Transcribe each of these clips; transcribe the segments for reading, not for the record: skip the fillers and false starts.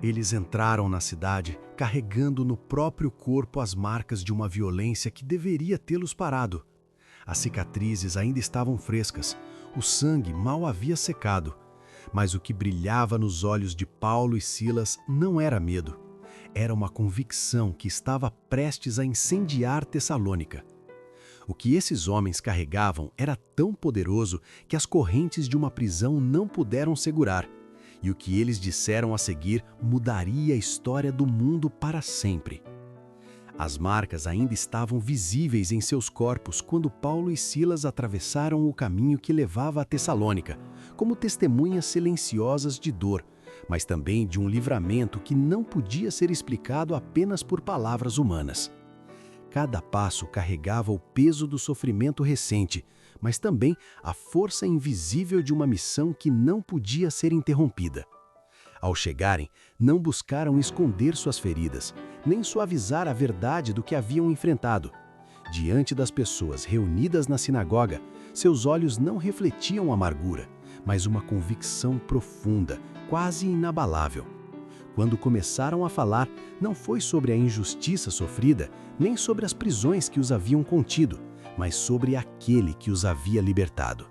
Eles entraram na cidade carregando no próprio corpo as marcas de uma violência que deveria tê-los parado. As cicatrizes ainda estavam frescas, o sangue mal havia secado, mas o que brilhava nos olhos de Paulo e Silas não era medo. Era uma convicção que estava prestes a incendiar Tessalônica. O que esses homens carregavam era tão poderoso que as correntes de uma prisão não puderam segurar. E o que eles disseram a seguir mudaria a história do mundo para sempre. As marcas ainda estavam visíveis em seus corpos quando Paulo e Silas atravessaram o caminho que levava a Tessalônica, como testemunhas silenciosas de dor, mas também de um livramento que não podia ser explicado apenas por palavras humanas. Cada passo carregava o peso do sofrimento recente, mas também a força invisível de uma missão que não podia ser interrompida. Ao chegarem, não buscaram esconder suas feridas, nem suavizar a verdade do que haviam enfrentado. Diante das pessoas reunidas na sinagoga, seus olhos não refletiam amargura, mas uma convicção profunda, quase inabalável. Quando começaram a falar, não foi sobre a injustiça sofrida, nem sobre as prisões que os haviam contido, mas sobre aquele que os havia libertado.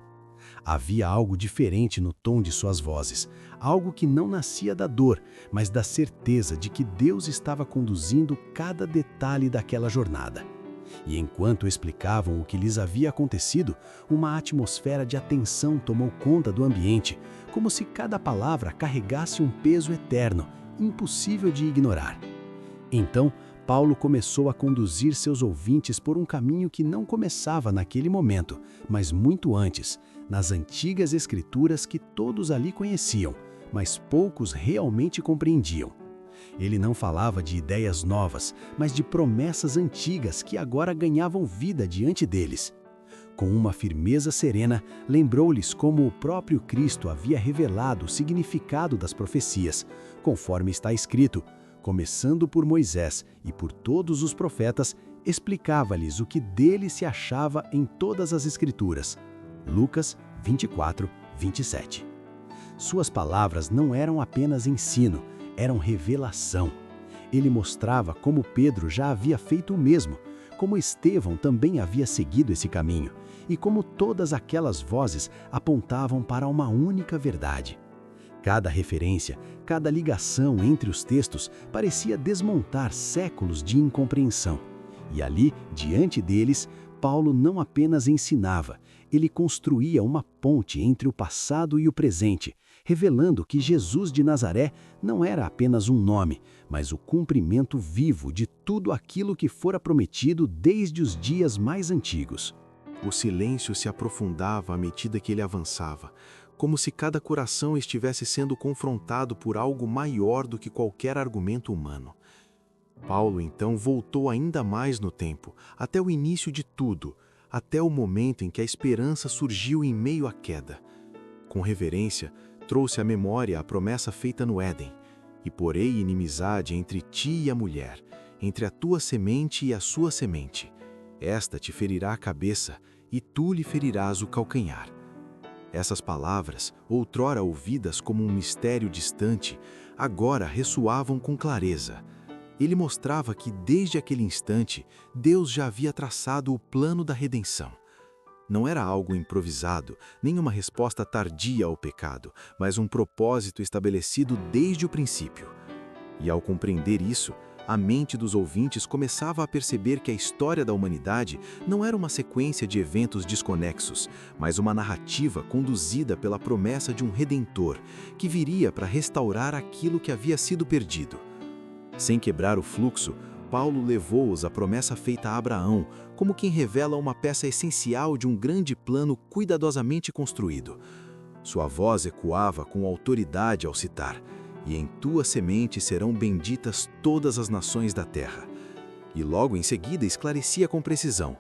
Havia algo diferente no tom de suas vozes, algo que não nascia da dor, mas da certeza de que Deus estava conduzindo cada detalhe daquela jornada. E enquanto explicavam o que lhes havia acontecido, uma atmosfera de atenção tomou conta do ambiente, como se cada palavra carregasse um peso eterno, impossível de ignorar. Então, Paulo começou a conduzir seus ouvintes por um caminho que não começava naquele momento, mas muito antes, nas antigas escrituras que todos ali conheciam, mas poucos realmente compreendiam. Ele não falava de ideias novas, mas de promessas antigas que agora ganhavam vida diante deles. Com uma firmeza serena, lembrou-lhes como o próprio Cristo havia revelado o significado das profecias, conforme está escrito: começando por Moisés e por todos os profetas, explicava-lhes o que dele se achava em todas as Escrituras. Lucas 24, 27. Suas palavras não eram apenas ensino, eram revelação. Ele mostrava como Pedro já havia feito o mesmo, como Estevão também havia seguido esse caminho, e como todas aquelas vozes apontavam para uma única verdade. Cada referência, cada ligação entre os textos parecia desmontar séculos de incompreensão. E ali, diante deles, Paulo não apenas ensinava, ele construía uma ponte entre o passado e o presente, revelando que Jesus de Nazaré não era apenas um nome, mas o cumprimento vivo de tudo aquilo que fora prometido desde os dias mais antigos. O silêncio se aprofundava à medida que ele avançava, como se cada coração estivesse sendo confrontado por algo maior do que qualquer argumento humano. Paulo então voltou ainda mais no tempo, até o início de tudo, até o momento em que a esperança surgiu em meio à queda. Com reverência, trouxe à memória a promessa feita no Éden: e porei inimizade entre ti e a mulher, entre a tua semente e a sua semente. Esta te ferirá a cabeça, e tu lhe ferirás o calcanhar. Essas palavras, outrora ouvidas como um mistério distante, agora ressoavam com clareza. Ele mostrava que, desde aquele instante, Deus já havia traçado o plano da redenção. Não era algo improvisado, nem uma resposta tardia ao pecado, mas um propósito estabelecido desde o princípio. E ao compreender isso, a mente dos ouvintes começava a perceber que a história da humanidade não era uma sequência de eventos desconexos, mas uma narrativa conduzida pela promessa de um Redentor, que viria para restaurar aquilo que havia sido perdido. Sem quebrar o fluxo, Paulo levou-os à promessa feita a Abraão, como quem revela uma peça essencial de um grande plano cuidadosamente construído. Sua voz ecoava com autoridade ao citar: e em tua semente serão benditas todas as nações da terra. E logo em seguida esclarecia com precisão: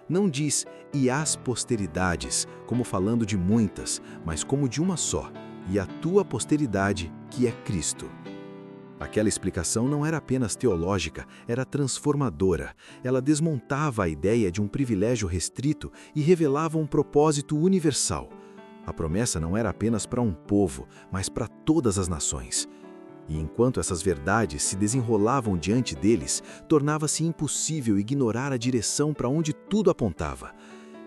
não diz e as posteridades, como falando de muitas, mas como de uma só, e a tua posteridade, que é Cristo. Aquela explicação não era apenas teológica, era transformadora. Ela desmontava a ideia de um privilégio restrito e revelava um propósito universal. A promessa não era apenas para um povo, mas para todas as nações. E enquanto essas verdades se desenrolavam diante deles, tornava-se impossível ignorar a direção para onde tudo apontava.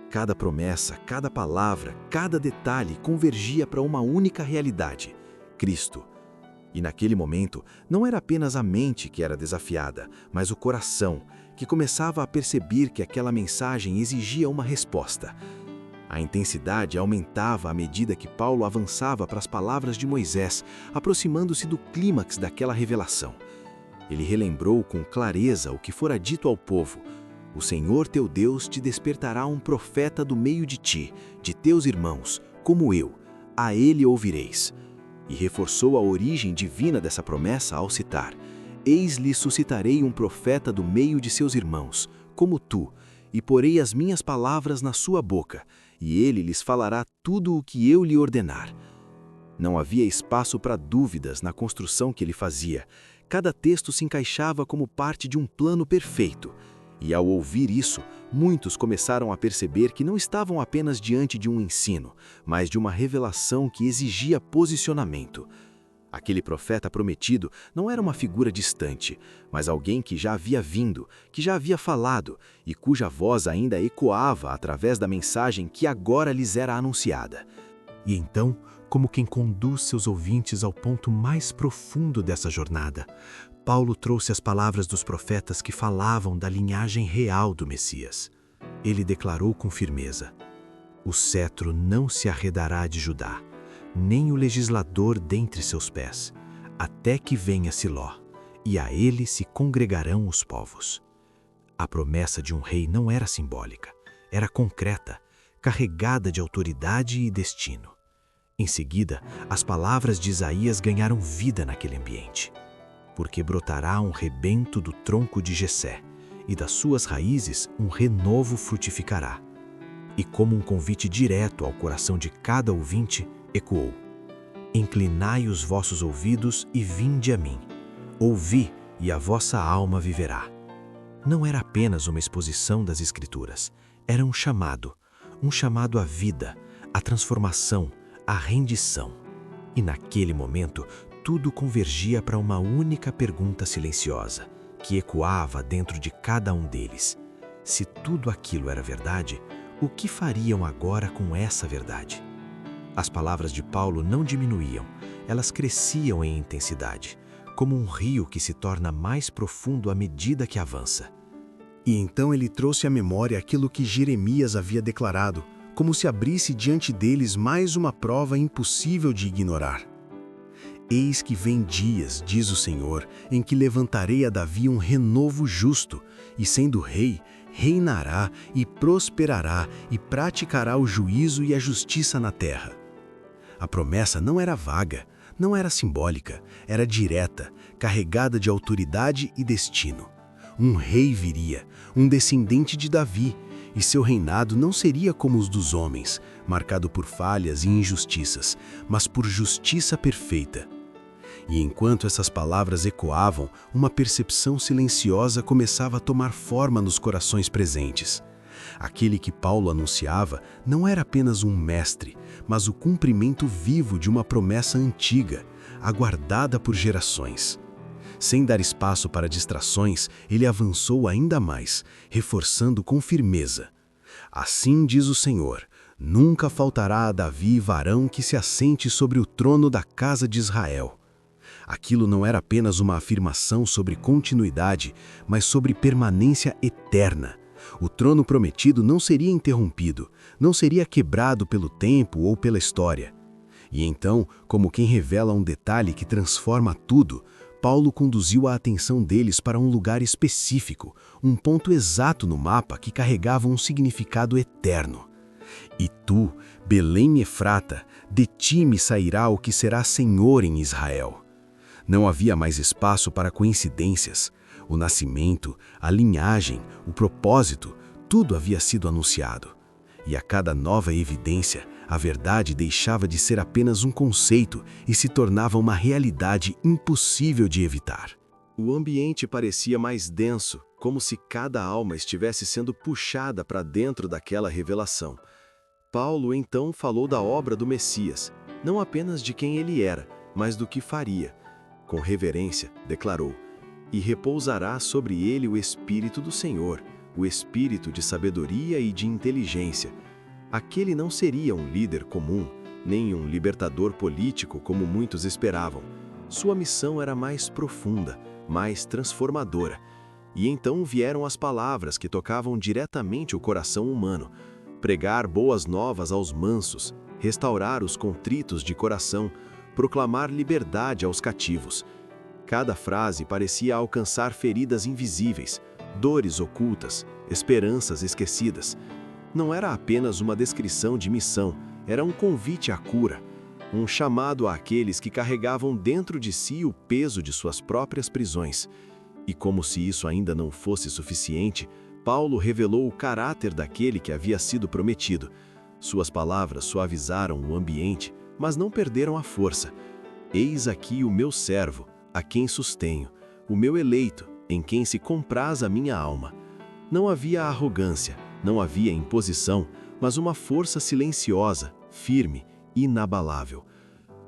Cada promessa, cada palavra, cada detalhe convergia para uma única realidade: Cristo. E naquele momento, não era apenas a mente que era desafiada, mas o coração, que começava a perceber que aquela mensagem exigia uma resposta. A intensidade aumentava à medida que Paulo avançava para as palavras de Moisés, aproximando-se do clímax daquela revelação. Ele relembrou com clareza o que fora dito ao povo: o Senhor teu Deus te despertará um profeta do meio de ti, de teus irmãos, como eu, a ele ouvireis. E reforçou a origem divina dessa promessa ao citar: eis-lhe suscitarei um profeta do meio de seus irmãos, como tu, e porei as minhas palavras na sua boca, e ele lhes falará tudo o que eu lhe ordenar. Não havia espaço para dúvidas na construção que ele fazia. Cada texto se encaixava como parte de um plano perfeito. E ao ouvir isso, muitos começaram a perceber que não estavam apenas diante de um ensino, mas de uma revelação que exigia posicionamento. Aquele profeta prometido não era uma figura distante, mas alguém que já havia vindo, que já havia falado e cuja voz ainda ecoava através da mensagem que agora lhes era anunciada. E então, como quem conduz seus ouvintes ao ponto mais profundo dessa jornada, Paulo trouxe as palavras dos profetas que falavam da linhagem real do Messias. Ele declarou com firmeza: o cetro não se arredará de Judá, nem o legislador dentre seus pés, até que venha Siló, e a ele se congregarão os povos. A promessa de um rei não era simbólica, era concreta, carregada de autoridade e destino. Em seguida, as palavras de Isaías ganharam vida naquele ambiente. Porque brotará um rebento do tronco de Jessé, e das suas raízes um renovo frutificará. E como um convite direto ao coração de cada ouvinte, ecoou: inclinai os vossos ouvidos e vinde a mim. Ouvi, e a vossa alma viverá. Não era apenas uma exposição das Escrituras, era um chamado à vida, à transformação, à rendição. E naquele momento, tudo convergia para uma única pergunta silenciosa, que ecoava dentro de cada um deles: se tudo aquilo era verdade, o que fariam agora com essa verdade? As palavras de Paulo não diminuíam, elas cresciam em intensidade, como um rio que se torna mais profundo à medida que avança. E então ele trouxe à memória aquilo que Jeremias havia declarado, como se abrisse diante deles mais uma prova impossível de ignorar. Eis que vem dias, diz o Senhor, em que levantarei a Davi um renovo justo, e sendo rei, reinará e prosperará e praticará o juízo e a justiça na terra. A promessa não era vaga, não era simbólica, era direta, carregada de autoridade e destino. Um rei viria, um descendente de Davi, e seu reinado não seria como os dos homens, marcado por falhas e injustiças, mas por justiça perfeita. E enquanto essas palavras ecoavam, uma percepção silenciosa começava a tomar forma nos corações presentes. Aquele que Paulo anunciava não era apenas um mestre, mas o cumprimento vivo de uma promessa antiga, aguardada por gerações. Sem dar espaço para distrações, ele avançou ainda mais, reforçando com firmeza: assim diz o Senhor, nunca faltará a Davi varão que se assente sobre o trono da casa de Israel. Aquilo não era apenas uma afirmação sobre continuidade, mas sobre permanência eterna. O trono prometido não seria interrompido, não seria quebrado pelo tempo ou pela história. E então, como quem revela um detalhe que transforma tudo, Paulo conduziu a atenção deles para um lugar específico, um ponto exato no mapa que carregava um significado eterno. E tu, Belém Efrata, de ti me sairá o que será senhor em Israel. Não havia mais espaço para coincidências. O nascimento, a linhagem, o propósito, tudo havia sido anunciado. E a cada nova evidência, a verdade deixava de ser apenas um conceito e se tornava uma realidade impossível de evitar. O ambiente parecia mais denso, como se cada alma estivesse sendo puxada para dentro daquela revelação. Paulo então falou da obra do Messias, não apenas de quem ele era, mas do que faria. Com reverência, declarou: "E repousará sobre ele o Espírito do Senhor, o Espírito de sabedoria e de inteligência." Aquele não seria um líder comum, nem um libertador político como muitos esperavam. Sua missão era mais profunda, mais transformadora. E então vieram as palavras que tocavam diretamente o coração humano: pregar boas novas aos mansos, restaurar os contritos de coração, proclamar liberdade aos cativos. Cada frase parecia alcançar feridas invisíveis, dores ocultas, esperanças esquecidas. Não era apenas uma descrição de missão, era um convite à cura, um chamado àqueles que carregavam dentro de si o peso de suas próprias prisões. E como se isso ainda não fosse suficiente, Paulo revelou o caráter daquele que havia sido prometido. Suas palavras suavizaram o ambiente, mas não perderam a força. "Eis aqui o meu servo, a quem sustenho, o meu eleito, em quem se compraz a minha alma." Não havia arrogância, não havia imposição, mas uma força silenciosa, firme, inabalável.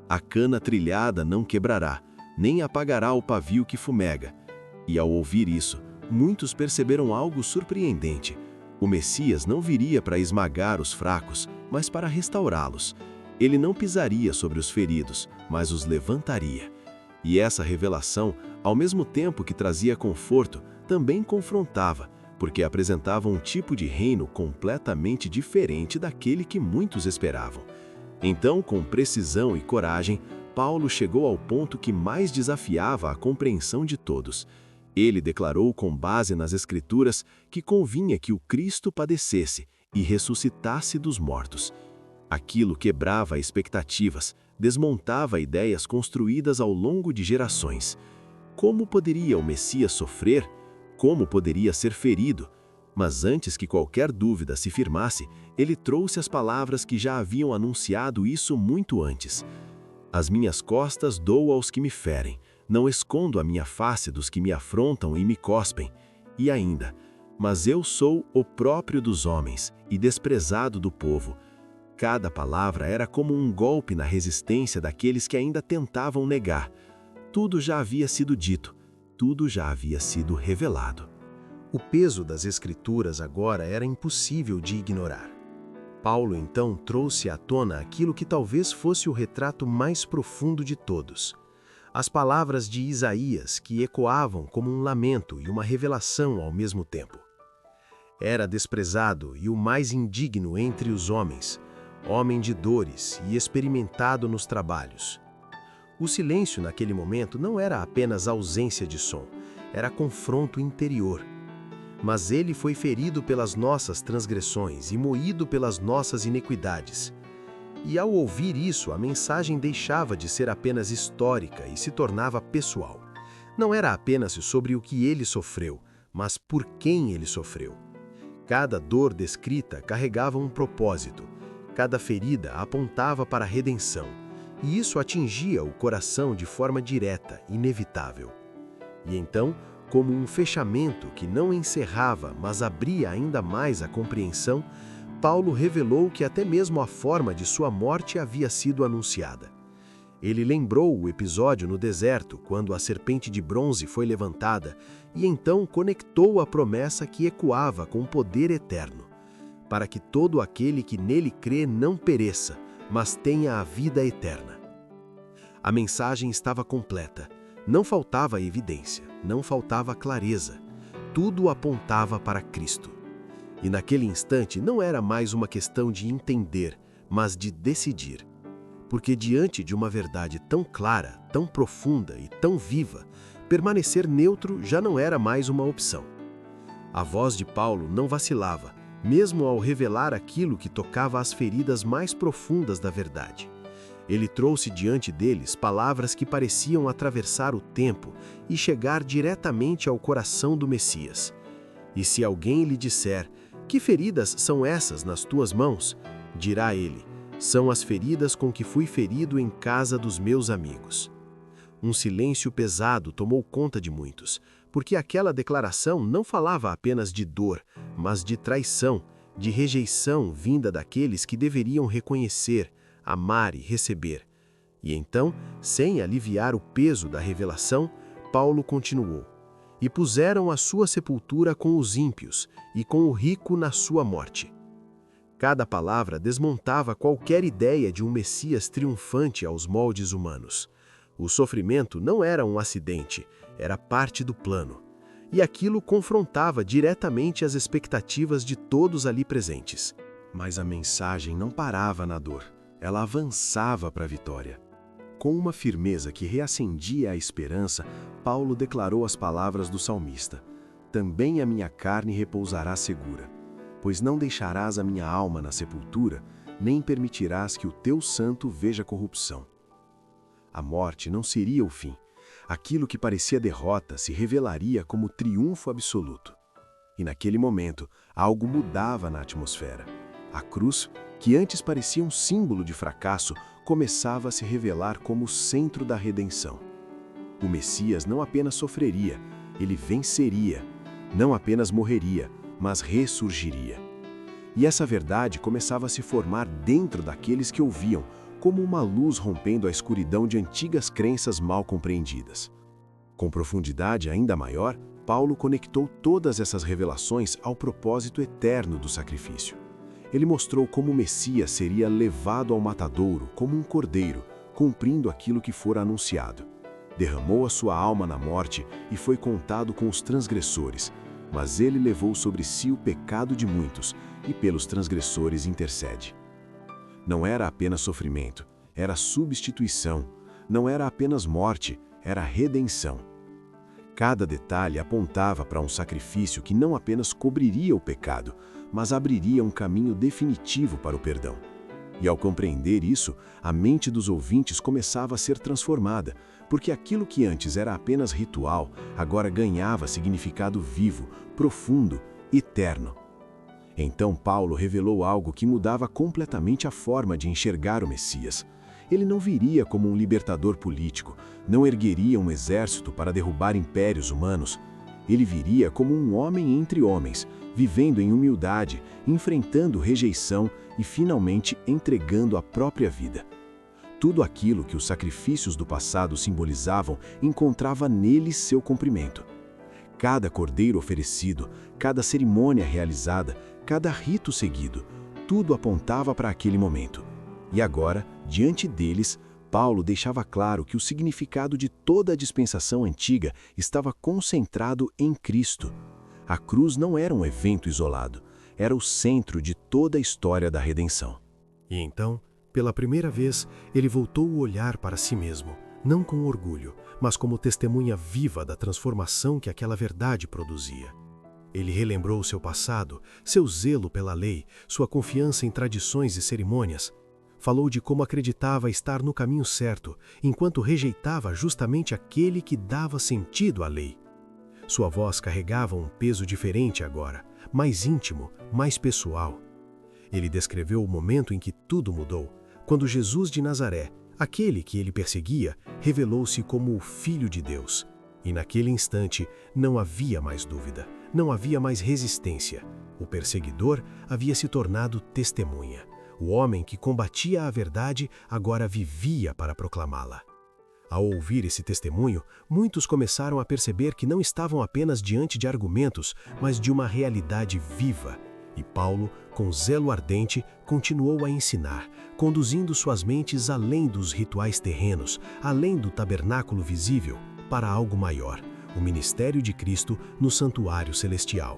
A cana trilhada não quebrará, nem apagará o pavio que fumega. E ao ouvir isso, muitos perceberam algo surpreendente. O Messias não viria para esmagar os fracos, mas para restaurá-los. Ele não pisaria sobre os feridos, mas os levantaria. E essa revelação, ao mesmo tempo que trazia conforto, também confrontava, porque apresentava um tipo de reino completamente diferente daquele que muitos esperavam. Então, com precisão e coragem, Paulo chegou ao ponto que mais desafiava a compreensão de todos. Ele declarou com base nas Escrituras que convinha que o Cristo padecesse e ressuscitasse dos mortos. Aquilo quebrava expectativas, desmontava ideias construídas ao longo de gerações. Como poderia o Messias sofrer? Como poderia ser ferido? Mas antes que qualquer dúvida se firmasse, ele trouxe as palavras que já haviam anunciado isso muito antes. "As minhas costas dou aos que me ferem, não escondo a minha face dos que me afrontam e me cospem." E ainda: "Mas eu sou o próprio dos homens e desprezado do povo." Cada palavra era como um golpe na resistência daqueles que ainda tentavam negar. Tudo já havia sido dito, tudo já havia sido revelado. O peso das Escrituras agora era impossível de ignorar. Paulo então trouxe à tona aquilo que talvez fosse o retrato mais profundo de todos. As palavras de Isaías, que ecoavam como um lamento e uma revelação ao mesmo tempo. "Era desprezado e o mais indigno entre os homens, homem de dores e experimentado nos trabalhos." O silêncio naquele momento não era apenas ausência de som, era confronto interior. "Mas ele foi ferido pelas nossas transgressões e moído pelas nossas iniquidades." E ao ouvir isso, a mensagem deixava de ser apenas histórica e se tornava pessoal. Não era apenas sobre o que ele sofreu, mas por quem ele sofreu. Cada dor descrita carregava um propósito, cada ferida apontava para a redenção, e isso atingia o coração de forma direta, inevitável. E então, como um fechamento que não encerrava, mas abria ainda mais a compreensão, Paulo revelou que até mesmo a forma de sua morte havia sido anunciada. Ele lembrou o episódio no deserto, quando a serpente de bronze foi levantada, e então conectou a promessa que ecoava com poder eterno, para que todo aquele que nele crê não pereça, mas tenha a vida eterna. A mensagem estava completa. Não faltava evidência, não faltava clareza. Tudo apontava para Cristo. E naquele instante não era mais uma questão de entender, mas de decidir. Porque diante de uma verdade tão clara, tão profunda e tão viva, permanecer neutro já não era mais uma opção. A voz de Paulo não vacilava, mesmo ao revelar aquilo que tocava as feridas mais profundas da verdade. Ele trouxe diante deles palavras que pareciam atravessar o tempo e chegar diretamente ao coração do Messias. "E se alguém lhe disser, que feridas são essas nas tuas mãos?" dirá ele, "são as feridas com que fui ferido em casa dos meus amigos." Um silêncio pesado tomou conta de muitos, porque aquela declaração não falava apenas de dor, mas de traição, de rejeição vinda daqueles que deveriam reconhecer, amar e receber. E então, sem aliviar o peso da revelação, Paulo continuou: "E puseram a sua sepultura com os ímpios, e com o rico na sua morte." Cada palavra desmontava qualquer ideia de um Messias triunfante aos moldes humanos. O sofrimento não era um acidente, era parte do plano. E aquilo confrontava diretamente as expectativas de todos ali presentes. Mas a mensagem não parava na dor, ela avançava para a vitória. Com uma firmeza que reacendia a esperança, Paulo declarou as palavras do salmista: "Também a minha carne repousará segura, pois não deixarás a minha alma na sepultura, nem permitirás que o teu santo veja corrupção." A morte não seria o fim. Aquilo que parecia derrota se revelaria como triunfo absoluto. E naquele momento, algo mudava na atmosfera. A cruz, que antes parecia um símbolo de fracasso, começava a se revelar como o centro da redenção. O Messias não apenas sofreria, ele venceria. Não apenas morreria, mas ressurgiria. E essa verdade começava a se formar dentro daqueles que ouviam, como uma luz rompendo a escuridão de antigas crenças mal compreendidas. Com profundidade ainda maior, Paulo conectou todas essas revelações ao propósito eterno do sacrifício. Ele mostrou como o Messias seria levado ao matadouro como um cordeiro, cumprindo aquilo que fora anunciado. Derramou a sua alma na morte e foi contado com os transgressores, mas ele levou sobre si o pecado de muitos e pelos transgressores intercede. Não era apenas sofrimento, era substituição. Não era apenas morte, era redenção. Cada detalhe apontava para um sacrifício que não apenas cobriria o pecado, mas abriria um caminho definitivo para o perdão. E ao compreender isso, a mente dos ouvintes começava a ser transformada, porque aquilo que antes era apenas ritual, agora ganhava significado vivo, profundo, eterno. Então Paulo revelou algo que mudava completamente a forma de enxergar o Messias. Ele não viria como um libertador político, não ergueria um exército para derrubar impérios humanos. Ele viria como um homem entre homens, vivendo em humildade, enfrentando rejeição e finalmente entregando a própria vida. Tudo aquilo que os sacrifícios do passado simbolizavam encontrava nele seu cumprimento. Cada cordeiro oferecido, cada cerimônia realizada, cada rito seguido, tudo apontava para aquele momento. E agora, diante deles, Paulo deixava claro que o significado de toda a dispensação antiga estava concentrado em Cristo. A cruz não era um evento isolado, era o centro de toda a história da redenção. E então, pela primeira vez, ele voltou o olhar para si mesmo, não com orgulho, mas como testemunha viva da transformação que aquela verdade produzia. Ele relembrou seu passado, seu zelo pela lei, sua confiança em tradições e cerimônias. Falou de como acreditava estar no caminho certo, enquanto rejeitava justamente aquele que dava sentido à lei. Sua voz carregava um peso diferente agora, mais íntimo, mais pessoal. Ele descreveu o momento em que tudo mudou, quando Jesus de Nazaré, aquele que ele perseguia, revelou-se como o Filho de Deus. E naquele instante não havia mais dúvida, não havia mais resistência. O perseguidor havia se tornado testemunha. O homem que combatia a verdade agora vivia para proclamá-la. Ao ouvir esse testemunho, muitos começaram a perceber que não estavam apenas diante de argumentos, mas de uma realidade viva. E Paulo, com zelo ardente, continuou a ensinar, conduzindo suas mentes além dos rituais terrenos, além do tabernáculo visível, para algo maior, o ministério de Cristo no santuário celestial.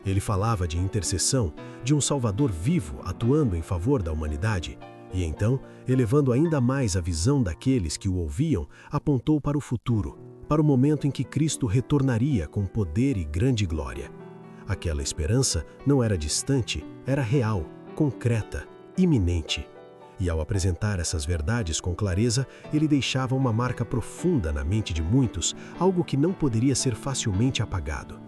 Ele falava de intercessão, de um Salvador vivo atuando em favor da humanidade, e então, elevando ainda mais a visão daqueles que o ouviam, apontou para o futuro, para o momento em que Cristo retornaria com poder e grande glória. Aquela esperança não era distante, era real, concreta, iminente. E ao apresentar essas verdades com clareza, ele deixava uma marca profunda na mente de muitos, algo que não poderia ser facilmente apagado.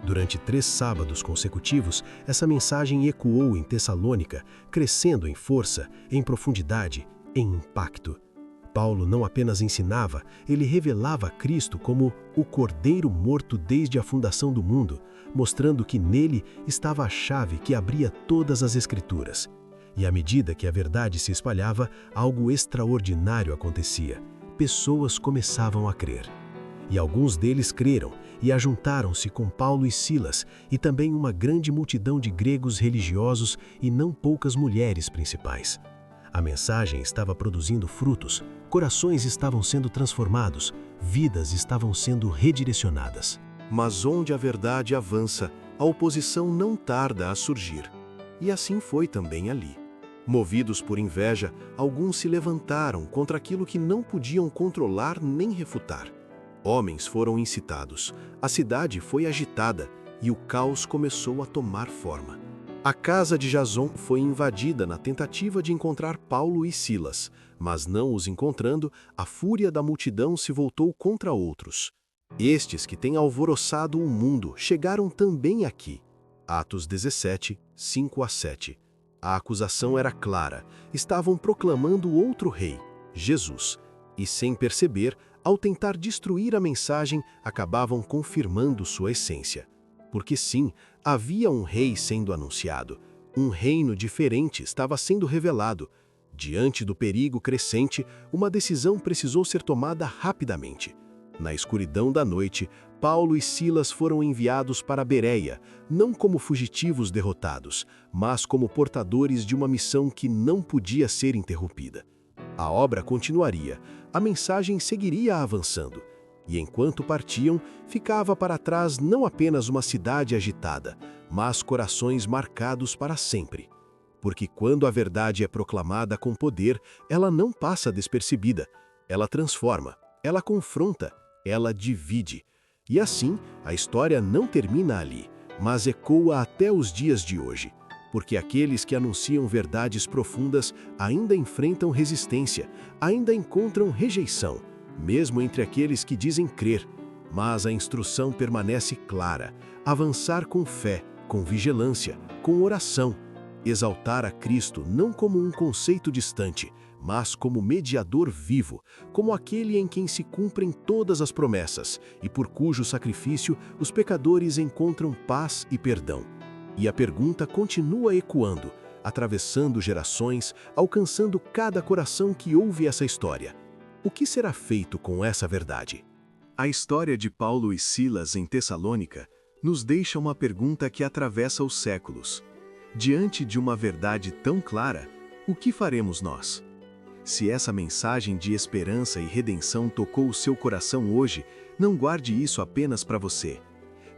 Durante 3 sábados consecutivos, essa mensagem ecoou em Tessalônica, crescendo em força, em profundidade, em impacto. Paulo não apenas ensinava, ele revelava Cristo como o Cordeiro morto desde a fundação do mundo, mostrando que nele estava a chave que abria todas as Escrituras. E à medida que a verdade se espalhava, algo extraordinário acontecia. Pessoas começavam a crer. E alguns deles creram e ajuntaram-se com Paulo e Silas, e também uma grande multidão de gregos religiosos e não poucas mulheres principais. A mensagem estava produzindo frutos, corações estavam sendo transformados, vidas estavam sendo redirecionadas. Mas onde a verdade avança, a oposição não tarda a surgir. E assim foi também ali. Movidos por inveja, alguns se levantaram contra aquilo que não podiam controlar nem refutar. Homens foram incitados, a cidade foi agitada e o caos começou a tomar forma. A casa de Jason foi invadida na tentativa de encontrar Paulo e Silas, mas não os encontrando, a fúria da multidão se voltou contra outros. Estes que têm alvoroçado o mundo chegaram também aqui. Atos 17, 5-7. A acusação era clara, estavam proclamando outro rei, Jesus, e sem perceber, ao tentar destruir a mensagem, acabavam confirmando sua essência. Porque sim, havia um rei sendo anunciado, um reino diferente estava sendo revelado. Diante do perigo crescente, uma decisão precisou ser tomada rapidamente. Na escuridão da noite, Paulo e Silas foram enviados para Bereia, não como fugitivos derrotados, mas como portadores de uma missão que não podia ser interrompida. A obra continuaria, a mensagem seguiria avançando, e enquanto partiam, ficava para trás não apenas uma cidade agitada, mas corações marcados para sempre. Porque quando a verdade é proclamada com poder, ela não passa despercebida, ela transforma, ela confronta, ela divide. E assim, a história não termina ali, mas ecoa até os dias de hoje. Porque aqueles que anunciam verdades profundas ainda enfrentam resistência, ainda encontram rejeição, mesmo entre aqueles que dizem crer. Mas a instrução permanece clara: avançar com fé, com vigilância, com oração. Exaltar a Cristo não como um conceito distante, mas como mediador vivo, como aquele em quem se cumprem todas as promessas e por cujo sacrifício os pecadores encontram paz e perdão. E a pergunta continua ecoando, atravessando gerações, alcançando cada coração que ouve essa história. O que será feito com essa verdade? A história de Paulo e Silas em Tessalônica nos deixa uma pergunta que atravessa os séculos. Diante de uma verdade tão clara, o que faremos nós? Se essa mensagem de esperança e redenção tocou o seu coração hoje, não guarde isso apenas para você.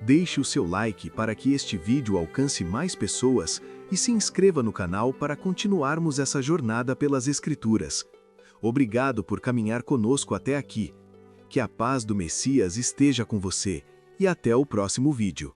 Deixe o seu like para que este vídeo alcance mais pessoas e se inscreva no canal para continuarmos essa jornada pelas Escrituras. Obrigado por caminhar conosco até aqui. Que a paz do Messias esteja com você e até o próximo vídeo.